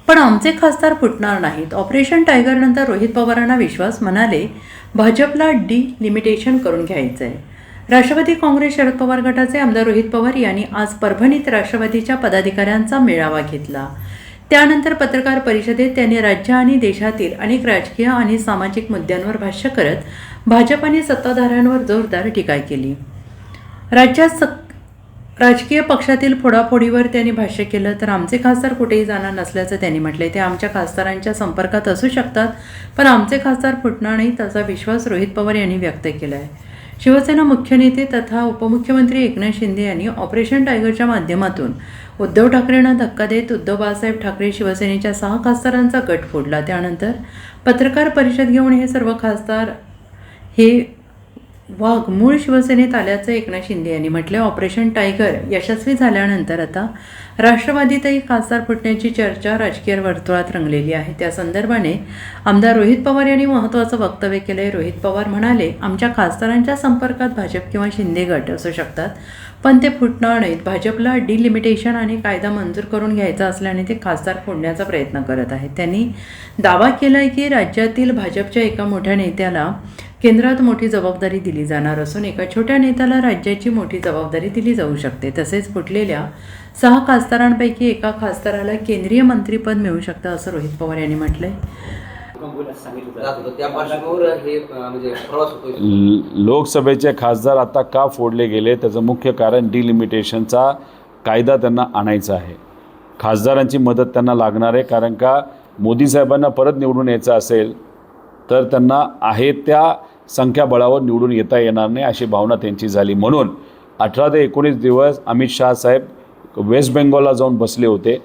पण आमचे खासदार फुटणार नाहीत. ऑपरेशन टायगरनंतर रोहित पवारांना विश्वास, म्हणाले भाजपला डिलिमिटेशन करून घ्यायचं आहे. राष्ट्रवादी काँग्रेस शरद पवार गटाचे आमदार रोहित पवार यांनी आज परभणीत राष्ट्रवादीच्या पदाधिकाऱ्यांचा मेळावा घेतला. त्यानंतर पत्रकार परिषदेत त्यांनी राज्य आणि देशातील अनेक राजकीय आणि सामाजिक मुद्द्यांवर भाष्य करत भाजप आणि सत्ताधाऱ्यांवर जोरदार टीका केली. राज्यात राजकीय पक्षातील फोडाफोडीवर त्यांनी भाष्य केलं. तर आमचे खासदार कुठेही जाणार नसल्याचं त्यांनी म्हटलंय. ते आमच्या खासदारांच्या संपर्कात असू शकतात, पण आमचे खासदार फुटणार नाहीत असा विश्वास रोहित पवार यांनी व्यक्त केला आहे. शिवसेना मुख्य नेते तथा उपमुख्यमंत्री एकनाथ शिंदे यांनी ऑपरेशन टायगरच्या माध्यमातून उद्धव ठाकरेंना धक्का देत उद्धव बाळासाहेब ठाकरे शिवसेनेच्या 6 खासदारांचा गट फोडला. त्यानंतर पत्रकार परिषद घेऊन हे सर्व खासदार हे वाघ मूळ शिवसेनेत आल्याचं एकनाथ शिंदे यांनी म्हटलं. ऑपरेशन टायगर यशस्वी झाल्यानंतर आता राष्ट्रवादीतही खासदार फुटण्याची चर्चा राजकीय वर्तुळात रंगलेली आहे. त्या संदर्भाने आमदार रोहित पवार यांनी महत्त्वाचं वक्तव्य केलं आहे. रोहित पवार म्हणाले, आमच्या खासदारांच्या संपर्कात भाजप किंवा शिंदे गट असू शकतात, पण ते फुटणार नाहीत. भाजपला डिलिमिटेशन आणि कायदा मंजूर करून घ्यायचा असल्याने ते खासदार फोडण्याचा प्रयत्न करत आहेत. त्यांनी दावा केला आहे की राज्यातील भाजपच्या एका मोठ्या नेत्याला केंद्रात मोठी जबाबदारी दिली जाणार असून एका छोट्या नेत्याला राज्याची मोठी जबाबदारी दिली जाऊ शकते. तसेच फुटलेल्या 6 खासदारांपैकी एका खासदाराला केंद्रीय मंत्रिपद मिळू शकतं असं रोहित पवार यांनी म्हटलंय. लोकसभेचे खासदार आता का फोडले गेले त्याचं मुख्य कारण डिलिमिटेशनचा कायदा त्यांना आणायचा आहे. खासदारांची मदत त्यांना लागणार आहे, कारण का मोदी साहेबांना परत निवडून यायचं असेल तर त्यांना आहे त्या संख्याबळावर निवडून येता येणार नाही अशी भावना त्यांची झाली. म्हणून 18 ते 19 दिवस अमित शहा साहेब वेस्ट बेंगॉलला जाऊन बसले होते,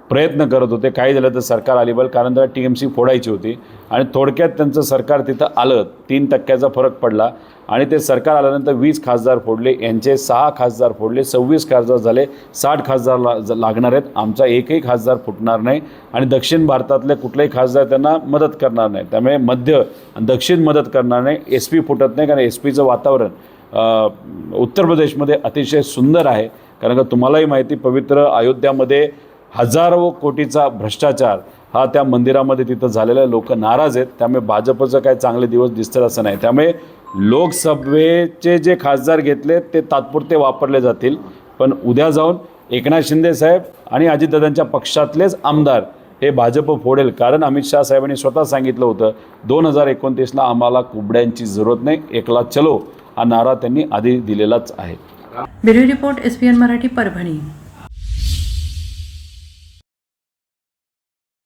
प्रयत्न करत होते. काही झालं तर सरकार अलिबल, कारण त्याला TMC फोडायची होती आणि थोडक्यात त्यांचं सरकार तिथं आलं. 3% फरक पडला आणि ते सरकार आल्यानंतर 20 खासदार फोडले, यांचे 6 खासदार फोडले, 26 खासदार झाले, 60 खासदार लागणार आहेत. आमचा एकही खासदार फुटणार नाही आणि दक्षिण भारतातले कुठलेही खासदार त्यांना मदत करणार नाही. त्यामुळे मध्य आणि दक्षिण मदत करणार नाही. SP फुटत नाही, कारण SPचं वातावरण उत्तर प्रदेशमध्ये अतिशय सुंदर आहे. कारण का तुम्हालाही माहिती, पवित्र अयोध्यामध्ये हजारो कोटीचा भ्रष्टाचार हा त्या मंदिरामध्ये तिथं झालेला, लोक नाराज आहेत. त्यामुळे भाजपचं काय चांगले दिवस दिसतात असं नाही. त्यामुळे लोकसभेचे जे खासदार घेतले ते तात्पुरते वापरले जातील, पण उद्या जाऊन एकनाथ शिंदे साहेब आणि अजितदादांच्या पक्षातलेच आमदार हे भाजप फोडेल. कारण अमित शहा साहेबांनी स्वतः सांगितलं होतं 2029ला आम्हाला कुबड्यांची जरूरत नाही, एकला चलो हा नारा त्यांनी आधी दिलेलाच आहे. Bureau report SPN Marathi, Parbhani.